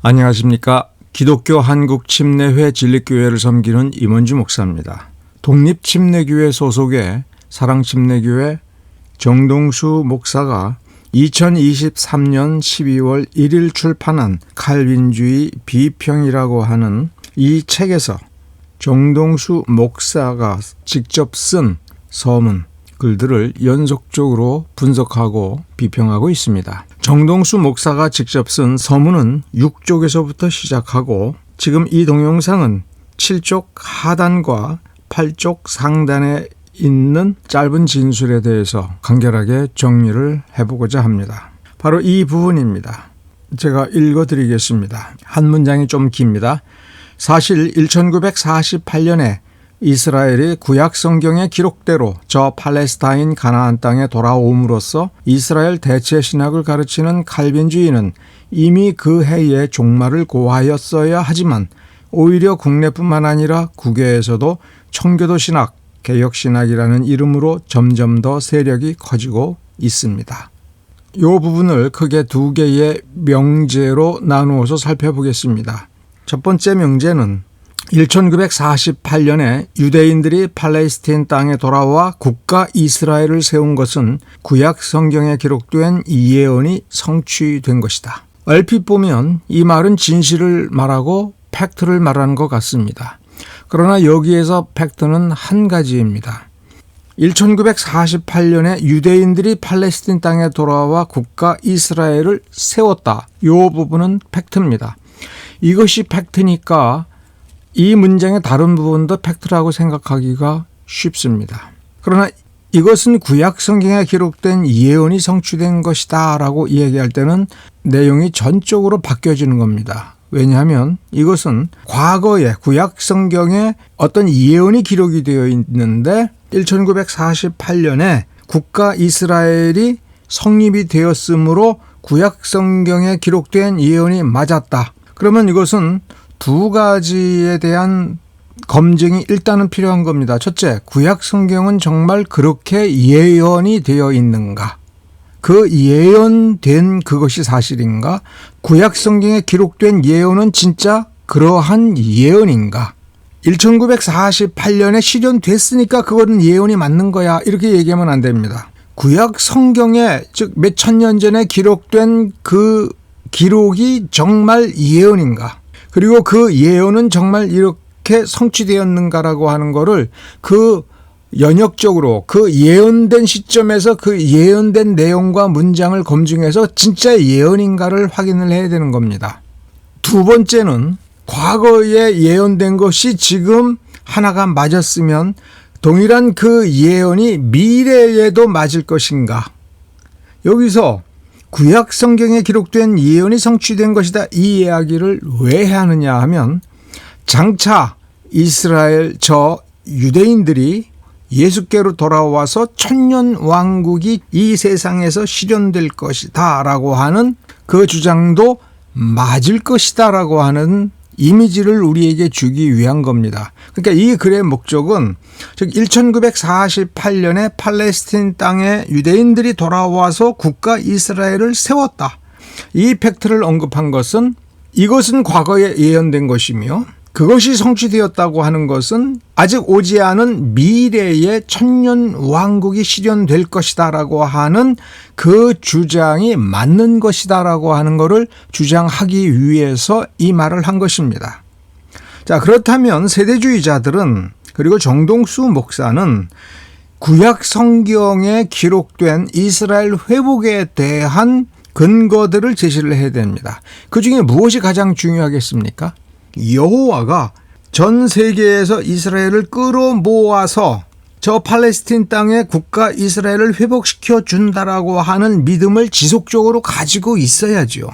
안녕하십니까. 기독교 한국침례회 진리교회를 섬기는 임원주 목사입니다. 독립침례교회 소속의 사랑침례교회 정동수 목사가 2023년 12월 1일 출판한 칼빈주의 비평이라고 하는 이 책에서 정동수 목사가 직접 쓴 서문, 글들을 연속적으로 분석하고 비평하고 있습니다. 정동수 목사가 직접 쓴 서문은 6쪽에서부터 시작하고 지금 이 동영상은 7쪽 하단과 8쪽 상단에 있는 짧은 진술에 대해서 간결하게 정리를 해보고자 합니다. 바로 이 부분입니다. 제가 읽어드리겠습니다. 한 문장이 좀 깁니다. 사실 1948년에 이스라엘이 구약 성경의 기록대로 저 팔레스타인 가나안 땅에 돌아옴으로써 이스라엘 대체 신학을 가르치는 칼빈주의는 이미 그 해에 종말을 고하였어야 하지만 오히려 국내뿐만 아니라 국외에서도 청교도 신학, 개혁 신학이라는 이름으로 점점 더 세력이 커지고 있습니다. 이 부분을 크게 두 개의 명제로 나누어서 살펴보겠습니다. 첫 번째 명제는 1948년에 유대인들이 팔레스타인 땅에 돌아와 국가 이스라엘을 세운 것은 구약 성경에 기록된 이 예언이 성취된 것이다. 얼핏 보면 이 말은 진실을 말하고 팩트를 말하는 것 같습니다. 그러나 여기에서 팩트는 한 가지입니다. 1948년에 유대인들이 팔레스타인 땅에 돌아와 국가 이스라엘을 세웠다. 이 부분은 팩트입니다. 이것이 팩트니까 이 문장의 다른 부분도 팩트라고 생각하기가 쉽습니다. 그러나 이것은 구약 성경에 기록된 예언이 성취된 것이다 라고 이야기할 때는 내용이 전적으로 바뀌어지는 겁니다. 왜냐하면 이것은 과거에 구약 성경에 어떤 예언이 기록이 되어 있는데 1948년에 국가 이스라엘이 성립이 되었으므로 구약 성경에 기록된 예언이 맞았다. 그러면 이것은 두 가지에 대한 검증이 일단은 필요한 겁니다. 첫째, 구약 성경은 정말 그렇게 예언이 되어 있는가? 그 예언된 그것이 사실인가? 구약 성경에 기록된 예언은 진짜 그러한 예언인가? 1948년에 실현됐으니까 그거는 예언이 맞는 거야. 이렇게 얘기하면 안 됩니다. 구약 성경에 즉 몇천 년 전에 기록된 그 기록이 정말 예언인가? 그리고 그 예언은 정말 이렇게 성취되었는가라고 하는 거를 그 연역적으로 그 예언된 시점에서 그 예언된 내용과 문장을 검증해서 진짜 예언인가를 확인을 해야 되는 겁니다. 두 번째는 과거에 예언된 것이 지금 하나가 맞았으면 동일한 그 예언이 미래에도 맞을 것인가. 여기서 구약 성경에 기록된 예언이 성취된 것이다. 이 이야기를 왜 하느냐 하면 장차 이스라엘 저 유대인들이 예수께로 돌아와서 천년 왕국이 이 세상에서 실현될 것이다 라고 하는 그 주장도 맞을 것이다 라고 하는 이미지를 우리에게 주기 위한 겁니다. 그러니까 이 글의 목적은 즉 1948년에 팔레스타인 땅에 유대인들이 돌아와서 국가 이스라엘을 세웠다. 이 팩트를 언급한 것은 이것은 과거에 예언된 것이며 그것이 성취되었다고 하는 것은 아직 오지 않은 미래의 천년 왕국이 실현될 것이다 라고 하는 그 주장이 맞는 것이다 라고 하는 것을 주장하기 위해서 이 말을 한 것입니다. 자, 그렇다면 세대주의자들은 그리고 정동수 목사는 구약 성경에 기록된 이스라엘 회복에 대한 근거들을 제시를 해야 됩니다. 그중에 무엇이 가장 중요하겠습니까? 여호와가 전 세계에서 이스라엘을 끌어모아서 저 팔레스타인 땅에 국가 이스라엘을 회복시켜 준다라고 하는 믿음을 지속적으로 가지고 있어야죠.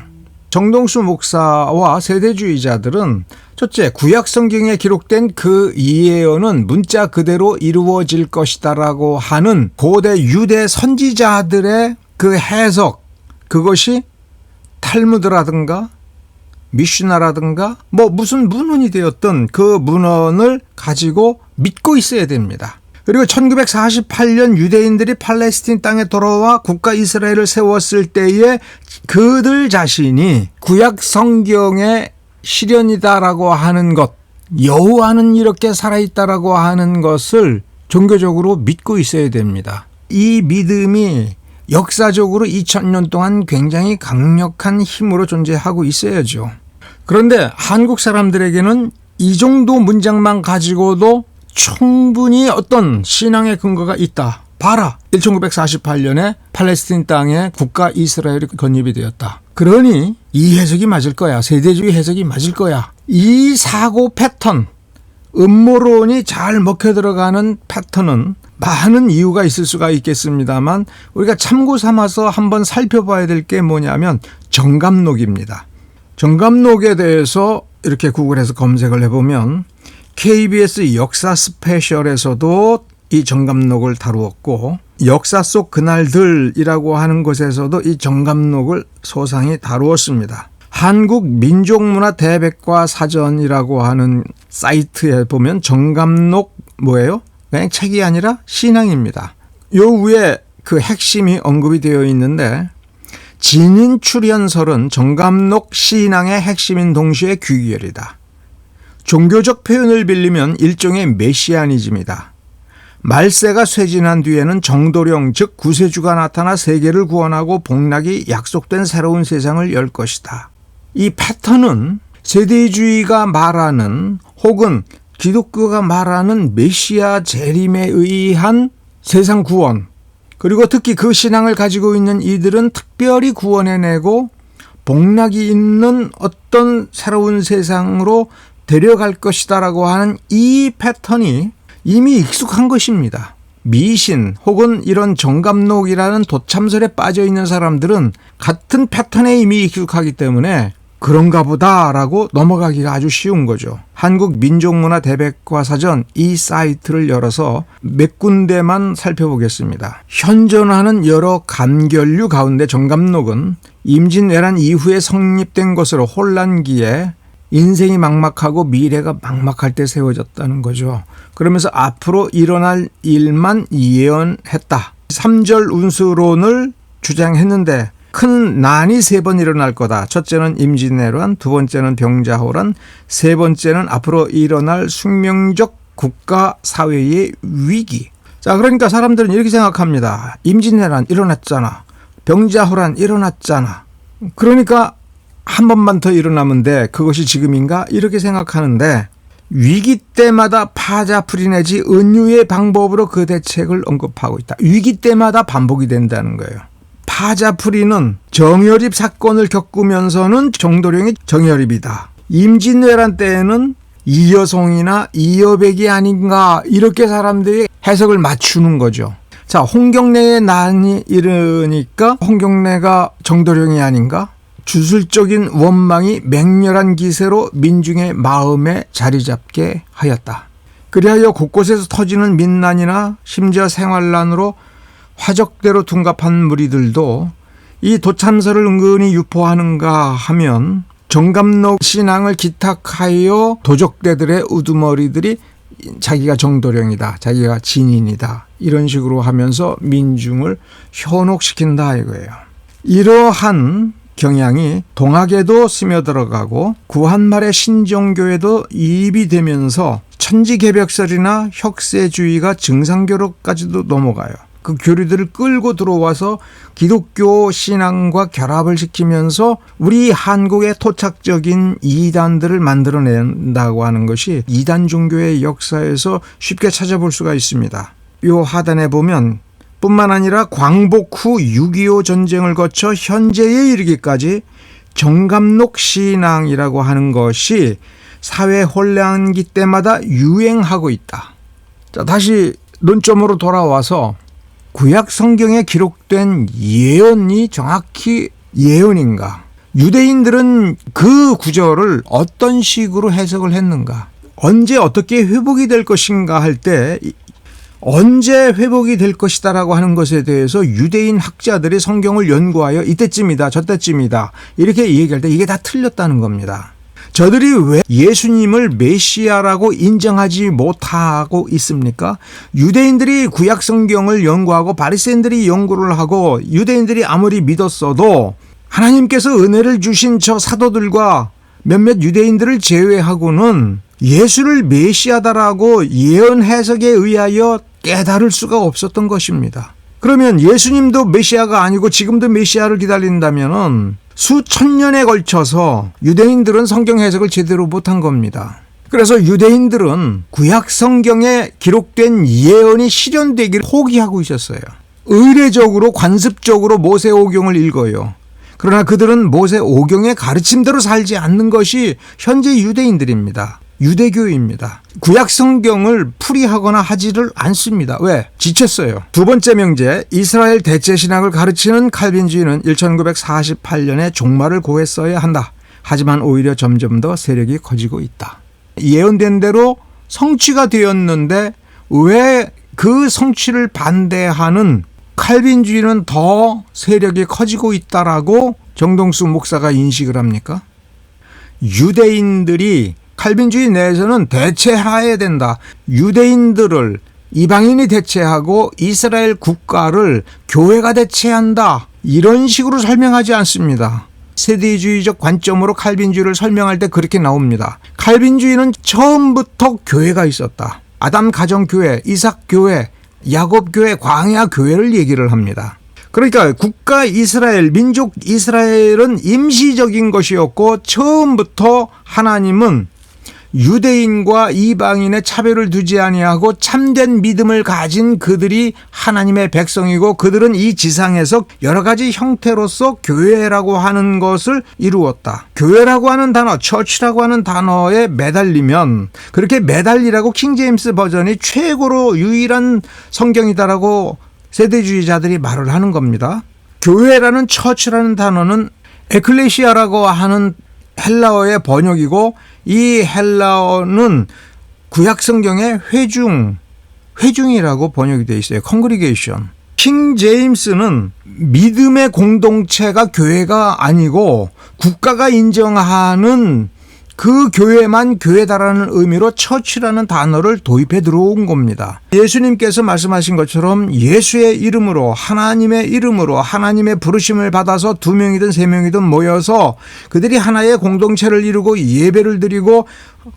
정동수 목사와 세대주의자들은 첫째, 구약 성경에 기록된 그 예언은 문자 그대로 이루어질 것이다라고 하는 고대 유대 선지자들의 그 해석, 그것이 탈무드라든가 미슈나라든가 무슨 문헌이 되었던 그 문헌을 가지고 믿고 있어야 됩니다. 그리고 1948년 유대인들이 팔레스틴 땅에 돌아와 국가 이스라엘을 세웠을 때에 그들 자신이 구약 성경의 실현이다라고 하는 것, 여호와는 이렇게 살아있다라고 하는 것을 종교적으로 믿고 있어야 됩니다. 이 믿음이 역사적으로 2000년 동안 굉장히 강력한 힘으로 존재하고 있어야죠. 그런데 한국 사람들에게는 이 정도 문장만 가지고도 충분히 어떤 신앙의 근거가 있다. 봐라. 1948년에 팔레스틴 땅에 국가 이스라엘이 건립이 되었다. 그러니 이 해석이 맞을 거야. 세대주의 해석이 맞을 거야. 이 사고 패턴, 음모론이 잘 먹혀 들어가는 패턴은 많은 이유가 있을 수가 있겠습니다만 우리가 참고 삼아서 한번 살펴봐야 될 게 뭐냐면 정감록입니다. 정감록에 대해서 이렇게 구글에서 검색을 해보면 KBS 역사 스페셜에서도 이 정감록을 다루었고 역사 속 그날들이라고 하는 곳에서도 이 정감록을 소상히 다루었습니다. 한국민족문화 대백과사전이라고 하는 사이트에 보면 정감록 뭐예요? 그냥 책이 아니라 신앙입니다. 요 위에 그 핵심이 언급이 되어 있는데 진인출현설은 정감록 신앙의 핵심인 동시에 귀결이다. 종교적 표현을 빌리면 일종의 메시아니즘이다. 말세가 쇠진한 뒤에는 정도령 즉 구세주가 나타나 세계를 구원하고 복락이 약속된 새로운 세상을 열 것이다. 이 패턴은 세대주의가 말하는 혹은 기독교가 말하는 메시아 재림에 의한 세상 구원, 그리고 특히 그 신앙을 가지고 있는 이들은 특별히 구원해내고 복락이 있는 어떤 새로운 세상으로 데려갈 것이다라고 하는 이 패턴이 이미 익숙한 것입니다. 미신 혹은 이런 정감록이라는 도참설에 빠져 있는 사람들은 같은 패턴에 이미 익숙하기 때문에 그런가 보다라고 넘어가기가 아주 쉬운 거죠. 한국민족문화 대백과사전 이 사이트를 열어서 몇 군데만 살펴보겠습니다. 현존하는 여러 감결류 가운데 정감록은 임진왜란 이후에 성립된 것으로 혼란기에 인생이 막막하고 미래가 막막할 때 세워졌다는 거죠. 그러면서 앞으로 일어날 일만 예언했다. 3절 운수론을 주장했는데 큰 난이 3번 일어날 거다. 첫째는 임진왜란, 두 번째는 병자호란, 세 번째는 앞으로 일어날 숙명적 국가 사회의 위기. 자, 그러니까 사람들은 이렇게 생각합니다. 임진왜란 일어났잖아. 병자호란 일어났잖아. 그러니까 한 번만 더 일어나면 돼. 그것이 지금인가? 이렇게 생각하는데 위기 때마다 파자풀이 내지 은유의 방법으로 그 대책을 언급하고 있다. 위기 때마다 반복이 된다는 거예요. 파자풀이는 정여립 사건을 겪으면서는 정도령이 정여립이다. 임진왜란 때에는 이여송이나 이여백이 아닌가 이렇게 사람들이 해석을 맞추는 거죠. 자, 홍경래의 난이 이르니까 홍경래가 정도령이 아닌가? 주술적인 원망이 맹렬한 기세로 민중의 마음에 자리 잡게 하였다. 그리하여 곳곳에서 터지는 민난이나 심지어 생활난으로 화적대로 둔갑한 무리들도 이 도참설을 은근히 유포하는가 하면 정감록 신앙을 기탁하여 도적대들의 우두머리들이 자기가 정도령이다, 자기가 진인이다 이런 식으로 하면서 민중을 현혹시킨다 이거예요. 이러한 경향이 동학에도 스며들어가고 구한말의 신정교에도 이입이 되면서 천지개벽설이나 혁세주의가 증상교로까지도 넘어가요. 그 교리들을 끌고 들어와서 기독교 신앙과 결합을 시키면서 우리 한국의 토착적인 이단들을 만들어낸다고 하는 것이 이단 종교의 역사에서 쉽게 찾아볼 수가 있습니다. 이 하단에 보면 뿐만 아니라 광복 후 6.25 전쟁을 거쳐 현재에 이르기까지 정감록 신앙이라고 하는 것이 사회 혼란기 때마다 유행하고 있다. 자, 다시 논점으로 돌아와서 구약 성경에 기록된 예언이 정확히 예언인가? 유대인들은 그 구절을 어떤 식으로 해석을 했는가? 언제 어떻게 회복이 될 것인가 할 때 언제 회복이 될 것이다라고 하는 것에 대해서 유대인 학자들이 성경을 연구하여 이때쯤이다 저때쯤이다 이렇게 얘기할 때 이게 다 틀렸다는 겁니다. 저들이 왜 예수님을 메시아라고 인정하지 못하고 있습니까? 유대인들이 구약 성경을 연구하고 바리새인들이 연구를 하고 유대인들이 아무리 믿었어도 하나님께서 은혜를 주신 저 사도들과 몇몇 유대인들을 제외하고는 예수를 메시아다라고 예언 해석에 의하여 깨달을 수가 없었던 것입니다. 그러면 예수님도 메시아가 아니고 지금도 메시아를 기다린다면은 수천 년에 걸쳐서 유대인들은 성경 해석을 제대로 못한 겁니다. 그래서 유대인들은 구약 성경에 기록된 예언이 실현되기를 포기하고 있었어요. 의례적으로 관습적으로 모세오경을 읽어요. 그러나 그들은 모세오경의 가르침대로 살지 않는 것이 현재 유대인들입니다. 유대교입니다. 구약 성경을 풀이하거나 하지를 않습니다. 왜? 지쳤어요. 두 번째 명제, 이스라엘 대체 신학을 가르치는 칼빈주의는 1948년에 종말을 고했어야 한다. 하지만 오히려 점점 더 세력이 커지고 있다. 예언된 대로 성취가 되었는데 왜 그 성취를 반대하는 칼빈주의는 더 세력이 커지고 있다라고 정동수 목사가 인식을 합니까? 유대인들이 칼빈주의 내에서는 대체해야 된다. 유대인들을 이방인이 대체하고 이스라엘 국가를 교회가 대체한다. 이런 식으로 설명하지 않습니다. 세대주의적 관점으로 칼빈주의를 설명할 때 그렇게 나옵니다. 칼빈주의는 처음부터 교회가 있었다. 아담 가정교회, 이삭교회, 야곱교회, 광야교회를 얘기를 합니다. 그러니까 국가 이스라엘, 민족 이스라엘은 임시적인 것이었고 처음부터 하나님은 유대인과 이방인의 차별을 두지 아니하고 참된 믿음을 가진 그들이 하나님의 백성이고 그들은 이 지상에서 여러 가지 형태로서 교회라고 하는 것을 이루었다. 교회라고 하는 단어, 처치라고 하는 단어에 매달리면 그렇게 매달리라고 킹제임스 버전이 최고로 유일한 성경이다라고 세대주의자들이 말을 하는 겁니다. 교회라는 처치라는 단어는 에클레시아라고 하는 헬라어의 번역이고 이 헬라어는 구약 성경의 회중이라고 번역이 되어 있어요. congregation. 킹 제임스는 믿음의 공동체가 교회가 아니고 국가가 인정하는 그 교회만 교회다라는 의미로 처치라는 단어를 도입해 들어온 겁니다. 예수님께서 말씀하신 것처럼 예수의 이름으로 하나님의 이름으로 하나님의 부르심을 받아서 2명이든 3명이든 모여서 그들이 하나의 공동체를 이루고 예배를 드리고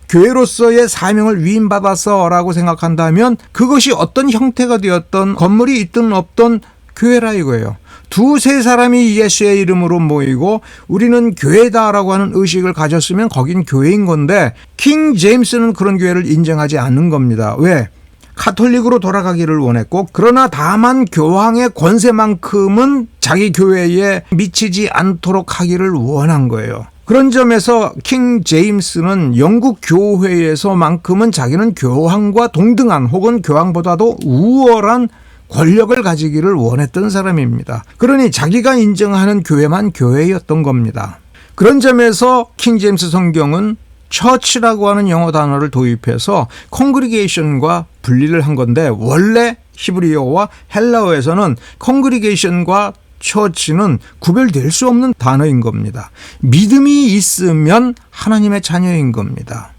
교회로서의 사명을 위임받아서라고 생각한다면 그것이 어떤 형태가 되었던 건물이 있든 없든 교회라 이거예요. 2-3 사람이 예수의 이름으로 모이고 우리는 교회다라고 하는 의식을 가졌으면 거긴 교회인 건데 킹 제임스는 그런 교회를 인정하지 않는 겁니다. 왜? 카톨릭으로 돌아가기를 원했고 그러나 다만 교황의 권세만큼은 자기 교회에 미치지 않도록 하기를 원한 거예요. 그런 점에서 킹 제임스는 영국 교회에서만큼은 자기는 교황과 동등한 혹은 교황보다도 우월한 권력을 가지기를 원했던 사람입니다. 그러니 자기가 인정하는 교회만 교회였던 겁니다. 그런 점에서 킹 제임스 성경은 처치라고 하는 영어 단어를 도입해서 콩그리게이션과 분리를 한 건데 원래 히브리어와 헬라어에서는 콩그리게이션과 처치는 구별될 수 없는 단어인 겁니다. 믿음이 있으면 하나님의 자녀인 겁니다.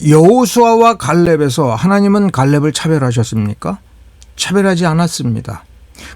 여호수아와 갈렙에서 하나님은 갈렙을 차별하셨습니까? 차별하지 않았습니다.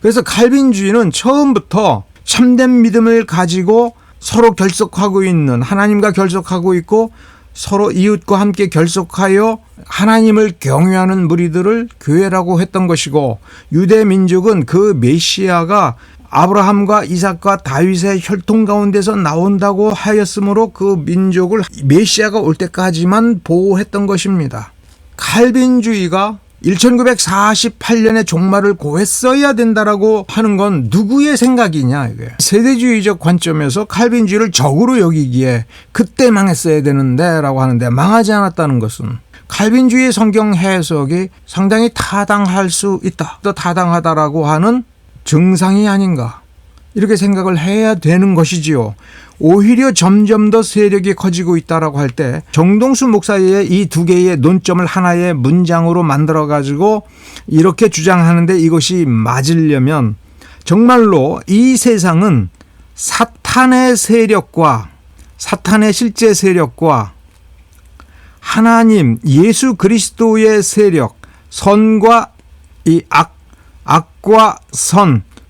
그래서 칼빈주의는 처음부터 참된 믿음을 가지고 서로 결속하고 있는 하나님과 결속하고 있고 서로 이웃과 함께 결속하여 하나님을 경외하는 무리들을 교회라고 했던 것이고 유대 민족은 그 메시아가 아브라함과 이삭과 다윗의 혈통 가운데서 나온다고 하였으므로 그 민족을 메시아가 올 때까지만 보호했던 것입니다. 칼빈주의가 1948년에 종말을 고했어야 된다라고 하는 건 누구의 생각이냐 이게. 세대주의적 관점에서 칼빈주의를 적으로 여기기에 그때 망했어야 되는데 라고 하는데 망하지 않았다는 것은 칼빈주의 성경 해석이 상당히 타당할 수 있다. 또 타당하다라고 하는 증상이 아닌가 이렇게 생각을 해야 되는 것이지요. 오히려 점점 더 세력이 커지고 있다라고 할 때 정동수 목사의 이 2개의 논점을 하나의 문장으로 만들어가지고 이렇게 주장하는데 이것이 맞으려면 정말로 이 세상은 사탄의 세력과 사탄의 실제 세력과 하나님 예수 그리스도의 세력, 선과 이 악과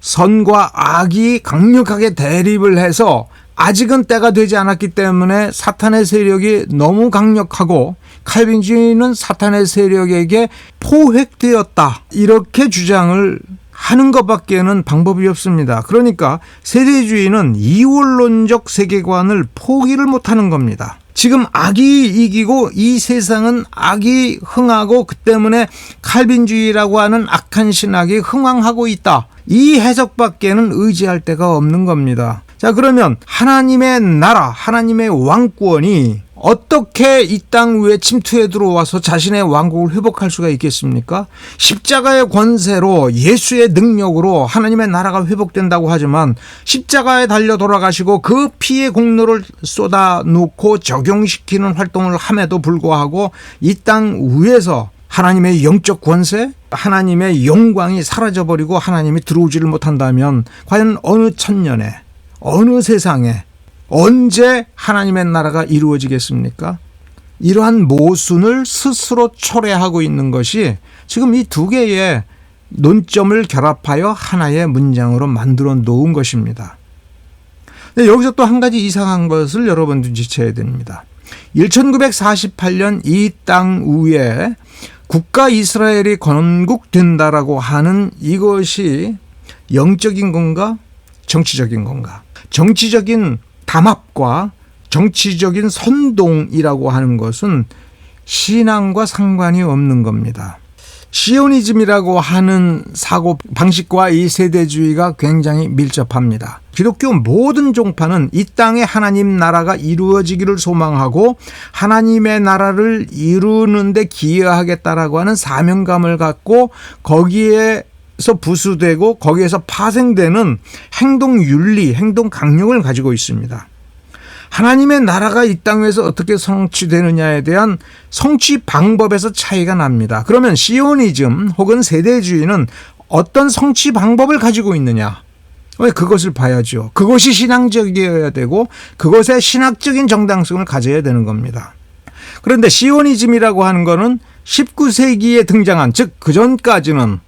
선과 악이 강력하게 대립을 해서 아직은 때가 되지 않았기 때문에 사탄의 세력이 너무 강력하고 칼빈주의는 사탄의 세력에게 포획되었다, 이렇게 주장을 하는 것밖에는 방법이 없습니다. 그러니까 세대주의는 이원론적 세계관을 포기를 못하는 겁니다. 지금 악이 이기고 이 세상은 악이 흥하고 그 때문에 칼빈주의라고 하는 악한 신학이 흥왕하고 있다, 이 해석밖에는 의지할 데가 없는 겁니다. 자, 그러면 하나님의 나라, 하나님의 왕권이 어떻게 이 땅 위에 침투해 들어와서 자신의 왕국을 회복할 수가 있겠습니까? 십자가의 권세로, 예수의 능력으로 하나님의 나라가 회복된다고 하지만 십자가에 달려 돌아가시고 그 피의 공로를 쏟아놓고 적용시키는 활동을 함에도 불구하고 이 땅 위에서 하나님의 영적 권세, 하나님의 영광이 사라져버리고 하나님이 들어오지를 못한다면 과연 어느 천년에, 어느 세상에, 언제 하나님의 나라가 이루어지겠습니까? 이러한 모순을 스스로 초래하고 있는 것이 지금 이 두 개의 논점을 결합하여 하나의 문장으로 만들어 놓은 것입니다. 여기서 또 한 가지 이상한 것을 여러분 눈치채야 됩니다. 1948년 이 땅 위에 국가 이스라엘이 건국된다라고 하는 이것이 영적인 건가? 정치적인 건가? 정치적인 담합과 정치적인 선동이라고 하는 것은 신앙과 상관이 없는 겁니다. 시오니즘이라고 하는 사고 방식과 이 세대주의가 굉장히 밀접합니다. 기독교 모든 종파는 이 땅에 하나님 나라가 이루어지기를 소망하고 하나님의 나라를 이루는데 기여하겠다라고 하는 사명감을 갖고 거기에서 부수되고 거기에서 파생되는 행동 윤리, 행동 강령을 가지고 있습니다. 하나님의 나라가 이 땅에서 어떻게 성취되느냐에 대한 성취 방법에서 차이가 납니다. 그러면 시오니즘 혹은 세대주의는 어떤 성취 방법을 가지고 있느냐? 왜 그것을 봐야죠. 그것이 신앙적이어야 되고 그것의 신학적인 정당성을 가져야 되는 겁니다. 그런데 시오니즘이라고 하는 것은 19세기에 등장한, 즉 그전까지는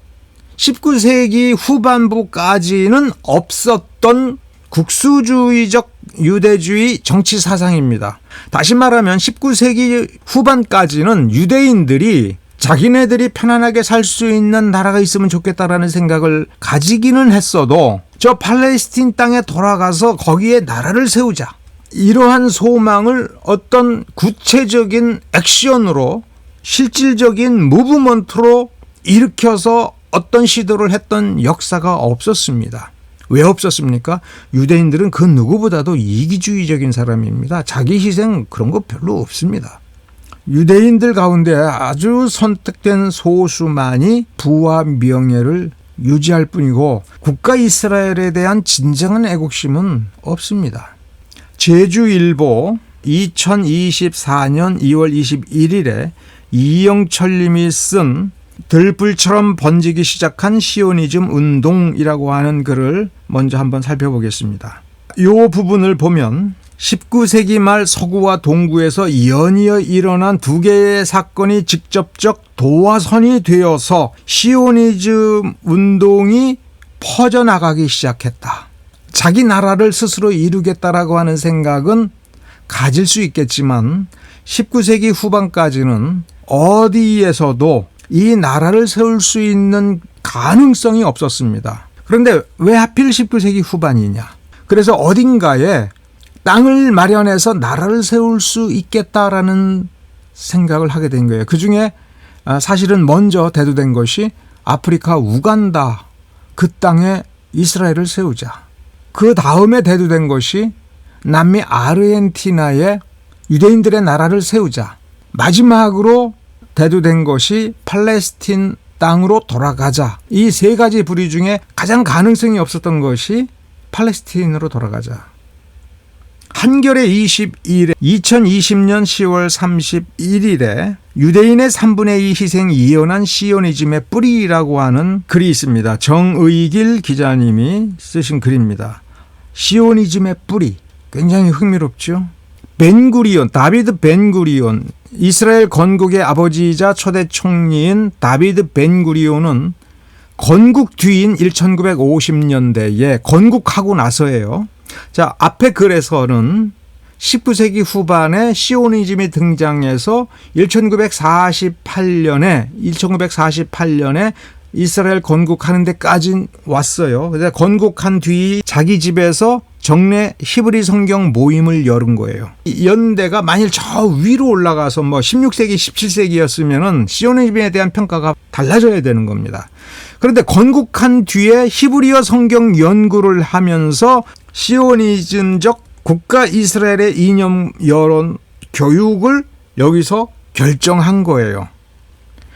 19세기 후반부까지는 없었던 국수주의적 유대주의 정치 사상입니다. 다시 말하면 19세기 후반까지는 유대인들이 자기네들이 편안하게 살 수 있는 나라가 있으면 좋겠다라는 생각을 가지기는 했어도 저 팔레스틴 땅에 돌아가서 거기에 나라를 세우자, 이러한 소망을 어떤 구체적인 액션으로, 실질적인 무브먼트로 일으켜서 어떤 시도를 했던 역사가 없었습니다. 왜 없었습니까? 유대인들은 그 누구보다도 이기주의적인 사람입니다. 자기 희생 그런 거 별로 없습니다. 유대인들 가운데 아주 선택된 소수만이 부와 명예를 유지할 뿐이고 국가 이스라엘에 대한 진정한 애국심은 없습니다. 제주일보 2024년 2월 21일에 이영철 님이 쓴 들불처럼 번지기 시작한 시오니즘 운동이라고 하는 글을 먼저 한번 살펴보겠습니다. 이 부분을 보면 19세기 말 서구와 동구에서 연이어 일어난 두 개의 사건이 직접적 도화선이 되어서 시오니즘 운동이 퍼져나가기 시작했다. 자기 나라를 스스로 이루겠다라고 하는 생각은 가질 수 있겠지만 19세기 후반까지는 어디에서도 이 나라를 세울 수 있는 가능성이 없었습니다. 그런데 왜 하필 19세기 후반이냐? 그래서 어딘가에 땅을 마련해서 나라를 세울 수 있겠다라는 생각을 하게 된 거예요. 그중에 사실은 먼저 대두된 것이 아프리카 우간다, 그 땅에 이스라엘을 세우자. 그 다음에 대두된 것이 남미 아르헨티나에 유대인들의 나라를 세우자. 마지막으로 대두된 것이 팔레스틴 땅으로 돌아가자. 이 세 가지 부류 중에 가장 가능성이 없었던 것이 팔레스틴으로 돌아가자. 한겨레 22일에 2020년 10월 31일에 유대인의 3분의 2 희생 예언한 시오니즘의 뿌리라고 하는 글이 있습니다. 정의길 기자님이 쓰신 글입니다. 시오니즘의 뿌리, 굉장히 흥미롭죠. 벤구리온, 다비드 벤구리온, 이스라엘 건국의 아버지이자 초대 총리인 다비드 벤구리온은 건국 뒤인 1950년대에 건국하고 나서예요. 자, 앞에 글에서는 19세기 후반에 시오니즘이 등장해서 1948년에 이스라엘 건국하는 데까지 왔어요. 그래서 건국한 뒤 자기 집에서 정례 히브리 성경 모임을 열은 거예요. 이 연대가 만일 저 위로 올라가서 16세기, 17세기였으면은 시오니즘에 대한 평가가 달라져야 되는 겁니다. 그런데 건국한 뒤에 히브리어 성경 연구를 하면서 시오니즘적 국가 이스라엘의 이념 여론 교육을 여기서 결정한 거예요.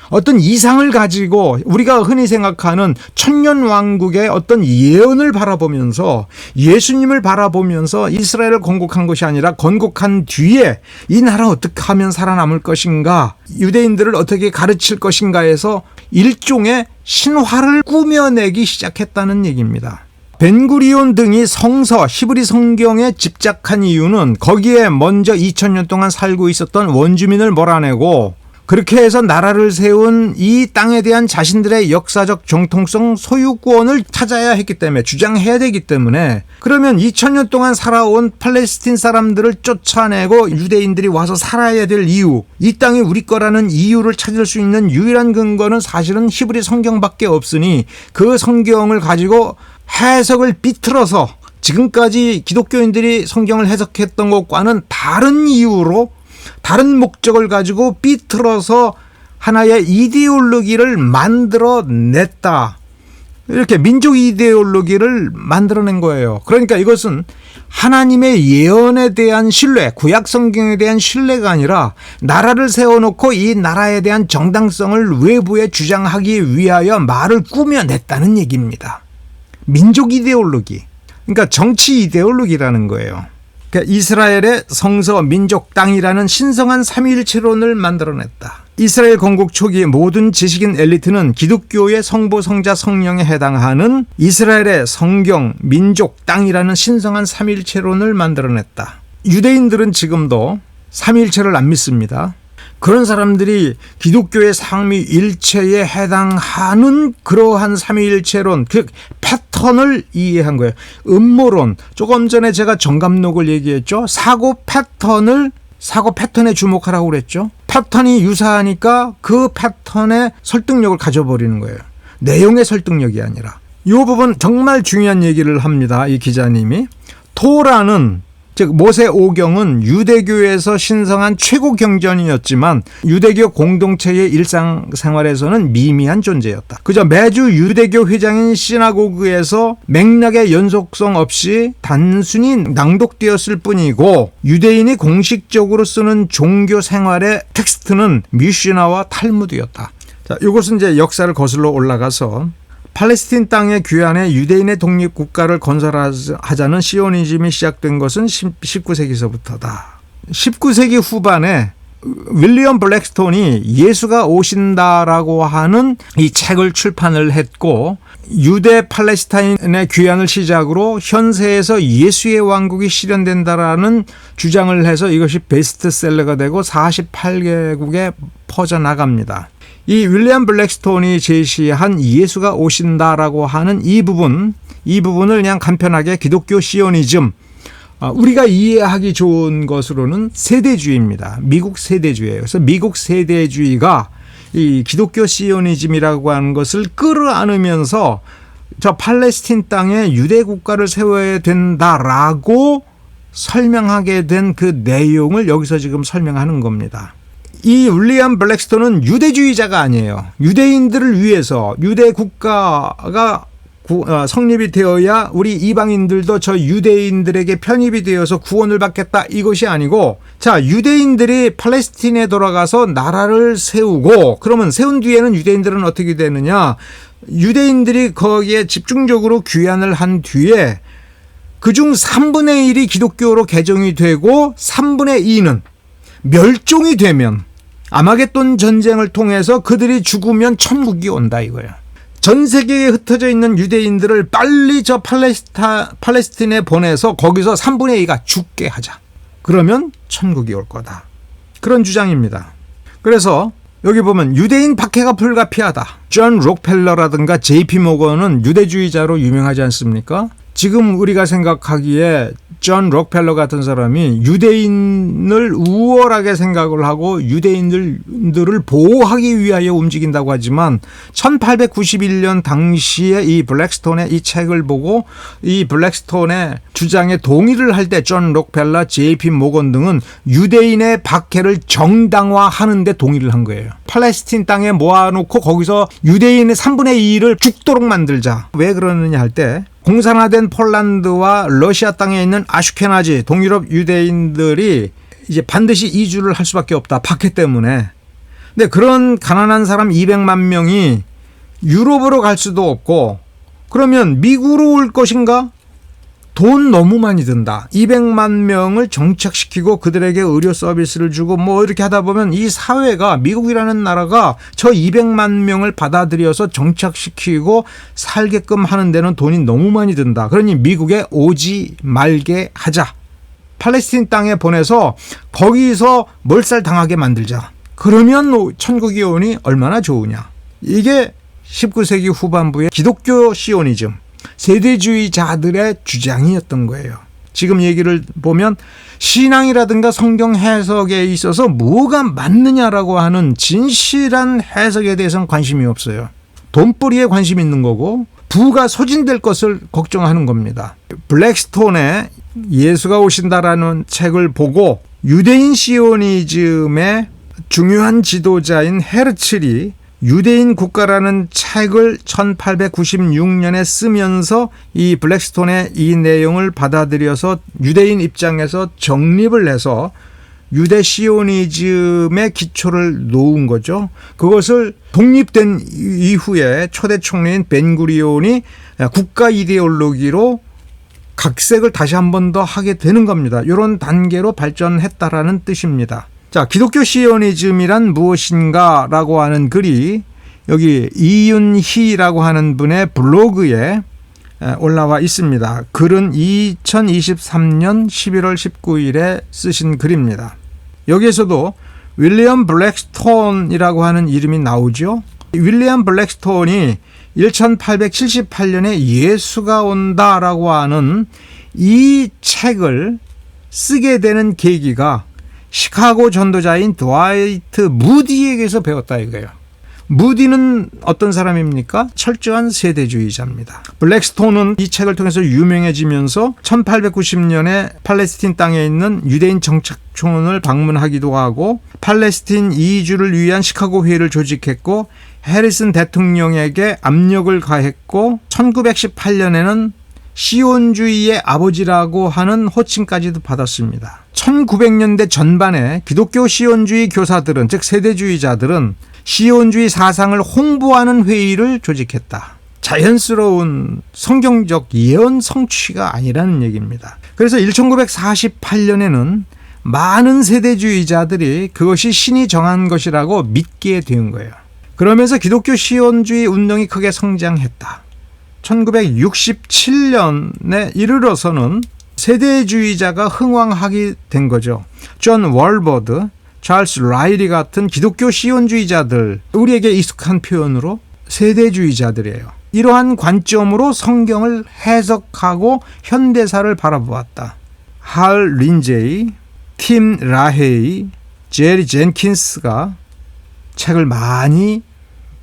어떤 이상을 가지고 우리가 흔히 생각하는 천년왕국의 어떤 예언을 바라보면서 예수님을 바라보면서 이스라엘을 건국한 것이 아니라 건국한 뒤에 이 나라 어떻게 하면 살아남을 것인가, 유대인들을 어떻게 가르칠 것인가 해서 일종의 신화를 꾸며내기 시작했다는 얘기입니다. 벤구리온 등이 성서, 히브리 성경에 집착한 이유는 거기에 먼저 2000년 동안 살고 있었던 원주민을 몰아내고 그렇게 해서 나라를 세운 이 땅에 대한 자신들의 역사적 정통성, 소유권을 찾아야 했기 때문에, 주장해야 되기 때문에, 그러면 2000년 동안 살아온 팔레스틴 사람들을 쫓아내고 유대인들이 와서 살아야 될 이유, 이 땅이 우리 거라는 이유를 찾을 수 있는 유일한 근거는 사실은 히브리 성경밖에 없으니 그 성경을 가지고 해석을 비틀어서 지금까지 기독교인들이 성경을 해석했던 것과는 다른 이유로, 다른 목적을 가지고 비틀어서 하나의 이데올로기를 만들어냈다. 이렇게 민족 이데올로기를 만들어낸 거예요. 그러니까 이것은 하나님의 예언에 대한 신뢰, 구약 성경에 대한 신뢰가 아니라 나라를 세워놓고 이 나라에 대한 정당성을 외부에 주장하기 위하여 말을 꾸며냈다는 얘기입니다. 민족 이데올로기, 그러니까 정치 이데올로기라는 거예요. 그러니까 이스라엘의 성서 민족 땅이라는 신성한 삼위일체론을 만들어냈다. 이스라엘 건국 초기 모든 지식인 엘리트는 기독교의 성부, 성자, 성령에 해당하는 이스라엘의 성경, 민족, 땅이라는 신성한 삼위일체론을 만들어냈다. 유대인들은 지금도 삼위일체를 안 믿습니다. 그런 사람들이 기독교의 삼위일체에 해당하는 그러한 삼위일체론, 그 패턴을 이해한 거예요. 음모론, 조금 전에 제가 정감록을 얘기했죠. 사고 패턴에 주목하라고 그랬죠. 패턴이 유사하니까 그 패턴의 설득력을 가져버리는 거예요. 내용의 설득력이 아니라. 이 부분 정말 중요한 얘기를 합니다. 이 기자님이. 토라는, 즉 모세 오경은 유대교에서 신성한 최고 경전이었지만 유대교 공동체의 일상생활에서는 미미한 존재였다. 그저 매주 유대교 회장인 시나고그에서 맥락의 연속성 없이 단순히 낭독되었을 뿐이고, 유대인이 공식적으로 쓰는 종교 생활의 텍스트는 미슈나와 탈무드였다. 자, 이것은 이제 역사를 거슬러 올라가서 팔레스틴 땅의 귀환에 유대인의 독립국가를 건설하자는 시오니즘이 시작된 것은 19세기서부터다. 19세기 후반에 윌리엄 블랙스톤이 예수가 오신다라고 하는 이 책을 출판을 했고, 유대 팔레스타인의 귀환을 시작으로 현세에서 예수의 왕국이 실현된다라는 주장을 해서 이것이 베스트셀러가 되고 48개국에 퍼져나갑니다. 이 윌리엄 블랙스톤이 제시한 예수가 오신다라고 하는 이 부분을 그냥 간편하게 기독교 시오니즘, 우리가 이해하기 좋은 것으로는 세대주의입니다. 미국 세대주의예요. 그래서 미국 세대주의가 이 기독교 시오니즘이라고 하는 것을 끌어안으면서 저 팔레스틴 땅에 유대 국가를 세워야 된다라고 설명하게 된 그 내용을 여기서 지금 설명하는 겁니다. 이 윌리엄 블랙스톤은 유대주의자가 아니에요. 유대인들을 위해서 유대 국가가 성립이 되어야 우리 이방인들도 저 유대인들에게 편입이 되어서 구원을 받겠다, 이것이 아니고, 자, 유대인들이 팔레스틴에 돌아가서 나라를 세우고, 그러면 세운 뒤에는 유대인들은 어떻게 되느냐, 유대인들이 거기에 집중적으로 귀환을 한 뒤에 그중 3분의 1이 기독교로 개종이 되고 3분의 2는 멸종이 되면, 아마겟돈 전쟁을 통해서 그들이 죽으면 천국이 온다 이거예요. 전 세계에 흩어져 있는 유대인들을 빨리 저 팔레스틴에 보내서 거기서 3분의 2가 죽게 하자. 그러면 천국이 올 거다. 그런 주장입니다. 그래서 여기 보면 유대인 박해가 불가피하다. 존 록펠러라든가 JP 모건은 유대주의자로 유명하지 않습니까? 지금 우리가 생각하기에 존 록펠러 같은 사람이 유대인을 우월하게 생각을 하고 유대인들을 보호하기 위하여 움직인다고 하지만 1891년 당시에 이 블랙스톤의 이 책을 보고 이 블랙스톤의 주장에 동의를 할 때 존 록펠러, JP 모건 등은 유대인의 박해를 정당화하는 데 동의를 한 거예요. 팔레스틴 땅에 모아놓고 거기서 유대인의 3분의 2를 죽도록 만들자. 왜 그러느냐 할 때 공산화된 폴란드와 러시아 땅에 있는 아슈케나지 동유럽 유대인들이 이제 반드시 이주를 할 수밖에 없다. 박해 때문에. 근데 그런 가난한 사람 200만 명이 유럽으로 갈 수도 없고 그러면 미국으로 올 것인가? 돈 너무 많이 든다. 200만 명을 정착시키고 그들에게 의료 서비스를 주고 뭐 이렇게 하다 보면 이 사회가 미국이라는 나라가 저 200만 명을 받아들여서 정착시키고 살게끔 하는 데는 돈이 너무 많이 든다. 그러니 미국에 오지 말게 하자. 팔레스틴 땅에 보내서 거기서 몰살당하게 만들자. 그러면 천국이 오니 얼마나 좋으냐. 이게 19세기 후반부의 기독교 시오니즘. 세대주의자들의 주장이었던 거예요. 지금 얘기를 보면 신앙이라든가 성경 해석에 있어서 뭐가 맞느냐라고 하는 진실한 해석에 대해서는 관심이 없어요. 돈벌이에 관심이 있는 거고 부가 소진될 것을 걱정하는 겁니다. 블랙스톤의 예수가 오신다라는 책을 보고 유대인 시오니즘의 중요한 지도자인 헤르츠리 유대인 국가라는 책을 1896년에 쓰면서 이 블랙스톤의 이 내용을 받아들여서 유대인 입장에서 정립을 해서 유대 시오니즘의 기초를 놓은 거죠. 그것을 독립된 이후에 초대 총리인 벤구리온이 국가 이데올로기로 각색을 다시 한 번 더 하게 되는 겁니다. 이런 단계로 발전했다라는 뜻입니다. 자, 기독교 시오니즘이란 무엇인가 라고 하는 글이 여기 이윤희라고 하는 분의 블로그에 올라와 있습니다. 글은 2023년 11월 19일에 쓰신 글입니다. 여기에서도 윌리엄 블랙스톤이라고 하는 이름이 나오죠. 윌리엄 블랙스톤이 1878년에 예수가 온다라고 하는 이 책을 쓰게 되는 계기가 시카고 전도자인 드와이트 무디에게서 배웠다 이거예요. 무디는 어떤 사람입니까? 철저한 세대주의자입니다. 블랙스톤은 이 책을 통해서 유명해지면서 1890년에 팔레스틴 땅에 있는 유대인 정착촌을 방문하기도 하고 팔레스틴 이주를 위한 시카고 회의를 조직했고 해리슨 대통령에게 압력을 가했고 1918년에는 시온주의의 아버지라고 하는 호칭까지도 받았습니다. 1900년대 전반에 기독교 시온주의 교사들은 즉 세대주의자들은 시온주의 사상을 홍보하는 회의를 조직했다. 자연스러운 성경적 예언 성취가 아니라는 얘기입니다. 그래서 1948년에는 많은 세대주의자들이 그것이 신이 정한 것이라고 믿게 된 거예요. 그러면서 기독교 시온주의 운동이 크게 성장했다. 1967년에 이르러서는 세대주의자가 흥왕하게 된 거죠. 존 월버드, 찰스 라이리 같은 기독교 시온주의자들, 우리에게 익숙한 표현으로 세대주의자들이에요. 이러한 관점으로 성경을 해석하고 현대사를 바라보았다. 할 린제이, 팀 라헤이, 제리 젠킨스가 책을 많이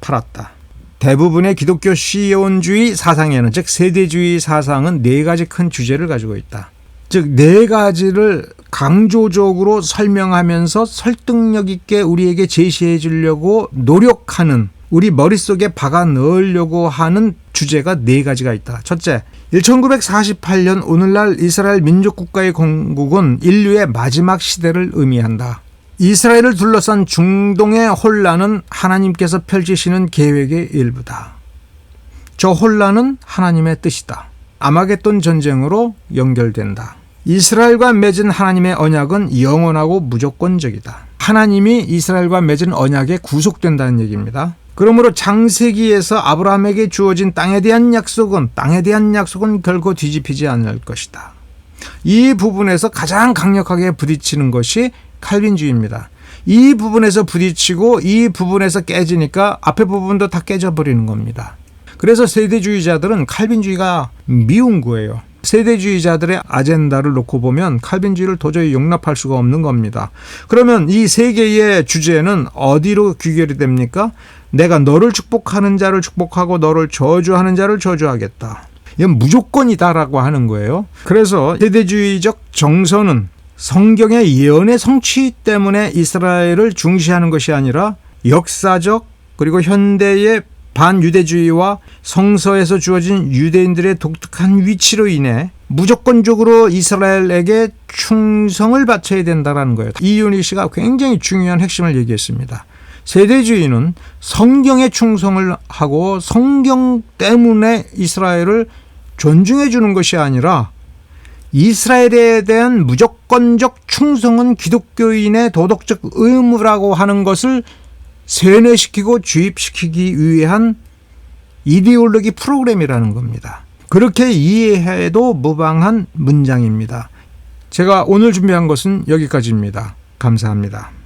팔았다. 대부분의 기독교 시온주의 사상에는 즉 세대주의 사상은 네 가지 큰 주제를 가지고 있다. 즉 네 가지를 강조적으로 설명하면서 설득력 있게 우리에게 제시해 주려고 노력하는 우리 머릿속에 박아 넣으려고 하는 주제가 네 가지가 있다. 첫째, 1948년 오늘날 이스라엘 민족국가의 건국은 인류의 마지막 시대를 의미한다. 이스라엘을 둘러싼 중동의 혼란은 하나님께서 펼치시는 계획의 일부다. 저 혼란은 하나님의 뜻이다. 아마겟돈 전쟁으로 연결된다. 이스라엘과 맺은 하나님의 언약은 영원하고 무조건적이다. 하나님이 이스라엘과 맺은 언약에 구속된다는 얘기입니다. 그러므로 창세기에서 아브라함에게 주어진 땅에 대한 약속은 결코 뒤집히지 않을 것이다. 이 부분에서 가장 강력하게 부딪히는 것이 칼빈주의입니다. 이 부분에서 부딪히고 이 부분에서 깨지니까 앞에 부분도 다 깨져버리는 겁니다. 그래서 세대주의자들은 칼빈주의가 미운 거예요. 세대주의자들의 아젠다를 놓고 보면 칼빈주의를 도저히 용납할 수가 없는 겁니다. 그러면 이 세 개의 주제는 어디로 귀결이 됩니까? 내가 너를 축복하는 자를 축복하고 너를 저주하는 자를 저주하겠다. 이건 무조건이다라고 하는 거예요. 그래서 세대주의적 정서는 성경의 예언의 성취 때문에 이스라엘을 중시하는 것이 아니라 역사적 그리고 현대의 반유대주의와 성서에서 주어진 유대인들의 독특한 위치로 인해 무조건적으로 이스라엘에게 충성을 바쳐야 된다는 거예요. 이윤희 씨가 굉장히 중요한 핵심을 얘기했습니다. 세대주의는 성경에 충성을 하고 성경 때문에 이스라엘을 존중해 주는 것이 아니라 이스라엘에 대한 무조건적 충성은 기독교인의 도덕적 의무라고 하는 것을 세뇌시키고 주입시키기 위한 이데올로기 프로그램이라는 겁니다. 그렇게 이해해도 무방한 문장입니다. 제가 오늘 준비한 것은 여기까지입니다. 감사합니다.